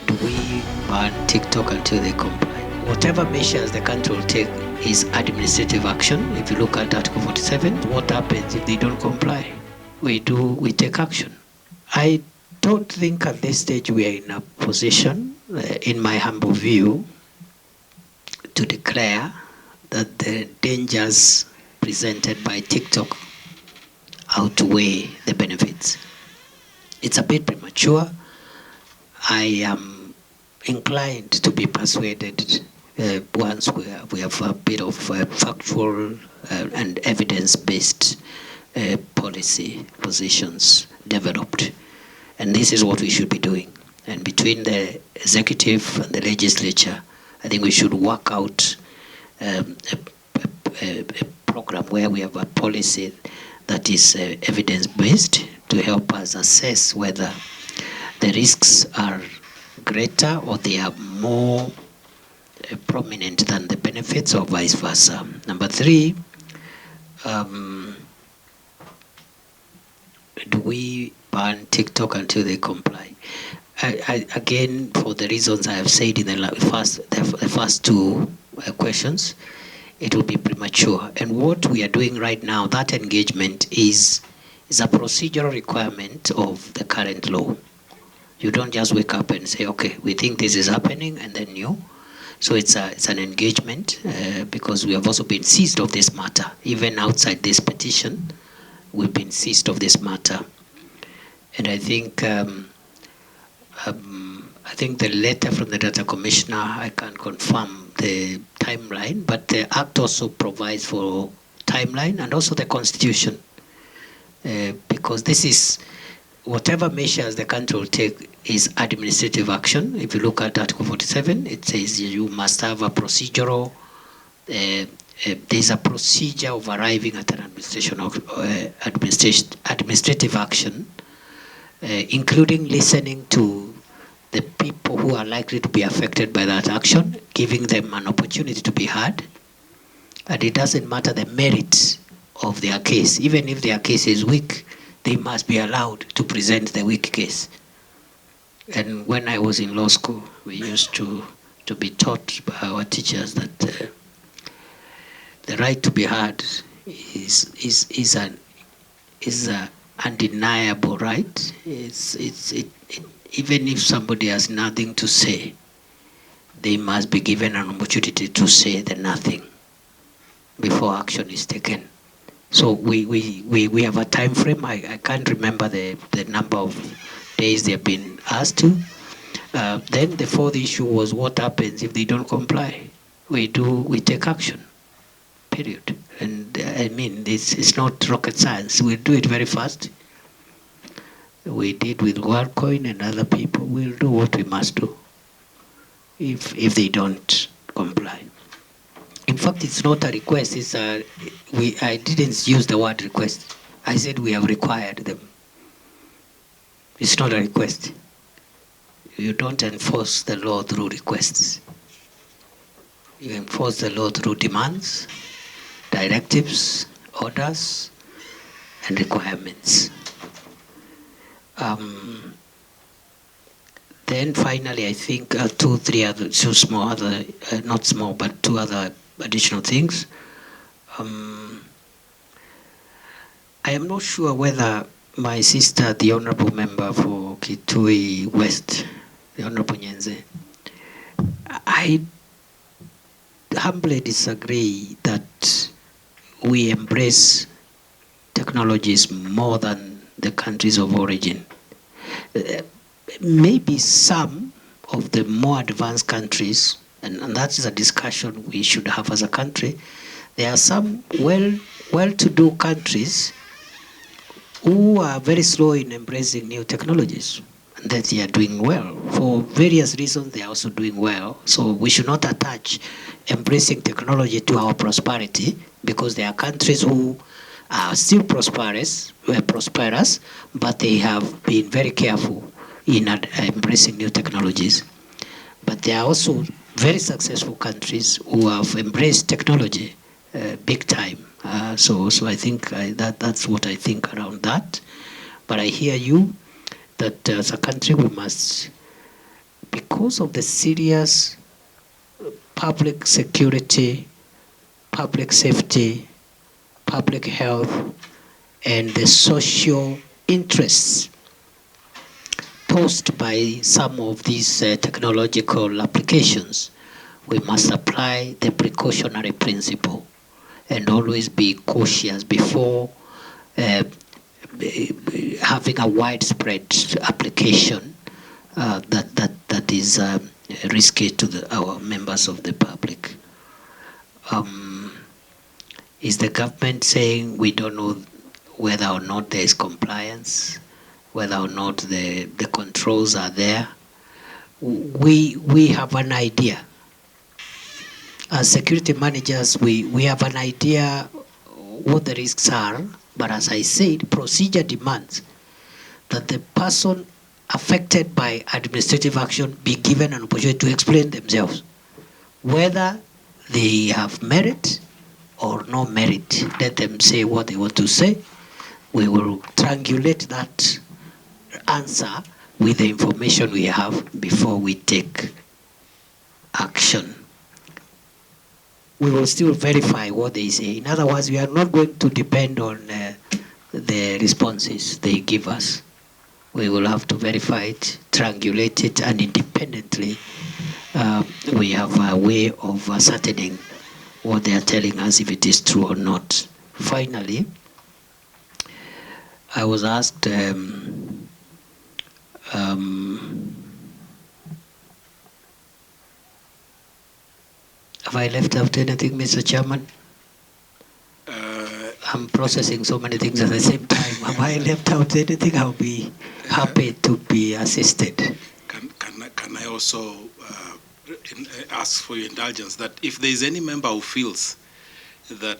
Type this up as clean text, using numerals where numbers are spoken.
Do we ban TikTok until they comply? Whatever measures the country will take is administrative action. If you look at Article 47, what happens if they don't comply? We take action. I don't think at this stage we are in a position, in my humble view, to declare that the dangers presented by TikTok outweigh the benefits. It's a bit premature. I am inclined to be persuaded once we have a bit of factual and evidence-based policy positions developed. And this is what we should be doing. And between the executive and the legislature, I think we should work out a program where we have a policy that is evidence-based to help us assess whether the risks are greater or they are more prominent than the benefits or vice versa. Number three, do we ban TikTok until they comply? Again, for the reasons I have said in the first two questions, it will be premature. And what we are doing right now, that engagement is a procedural requirement of the current law. You don't just wake up and say, okay, we think this is happening, and then you. So it's an engagement because we have also been seized of this matter. Even outside this petition, we've been seized of this matter. And I think the letter from the data commissioner, I can't confirm the timeline, but the act also provides for timeline and also the constitution. Because this is, whatever measures the country will take is administrative action. If you look at Article 47, it says you must have a procedural, there's a procedure of arriving at an administrative action, including listening to the people who are likely to be affected by that action, giving them an opportunity to be heard. And it doesn't matter the merit of their case. Even if their case is weak, they must be allowed to present the weak case. And when I was in law school, we used to be taught by our teachers that the right to be heard is an undeniable right. Even if somebody has nothing to say, they must be given an opportunity to say the nothing before action is taken. So we have a time frame. I can't remember the number of days they have been asked to. Then the fourth issue was what happens if they don't comply. We take action, period. And I mean, it's not rocket science. We'll do it very fast. We did with WorldCoin and other people. We'll do what we must do if they don't comply. In fact, it's not a request. I didn't use the word request. I said we have required them. It's not a request. You don't enforce the law through requests. You enforce the law through demands, directives, orders, and requirements. Then finally, I think two other additional things. I am not sure whether my sister, the honorable member for Kitui West, the Honorable Nyenze, I humbly disagree that we embrace technologies more than the countries of origin. Maybe some of the more advanced countries, and that is a discussion we should have as a country, there are some well-to-do countries who are very slow in embracing new technologies, and that they are doing well. For various reasons, they are also doing well. So we should not attach embracing technology to our prosperity, because there are countries who are still prosperous, but they have been very careful in embracing new technologies. But there are also very successful countries who have embraced technology big time. So I think that's what I think around that. But I hear you that as a country we must because of the serious public security, public safety, public health, and the social interests posed by some of these technological applications, we must apply the precautionary principle and always be cautious before having a widespread application that is risky to our members of the public. Is the government saying we don't know whether or not there is compliance, whether or not the controls are there? We have an idea. As security managers, we have an idea what the risks are, but as I said, procedure demands that the person affected by administrative action be given an opportunity to explain themselves, whether they have merit or no merit. Let them say what they want to say. We will triangulate that answer with the information we have before we take action. We will still verify what they say. In other words, we are not going to depend on the responses they give us. We will have to verify it, triangulate it, and independently we have a way of ascertaining what they are telling us, if it is true or not. Finally, I was asked have I left out anything, Mr. Chairman? I'm processing so many things at the same time. Have I left out anything? I'll be happy to be assisted. Can I also ask for your indulgence that if there is any member who feels that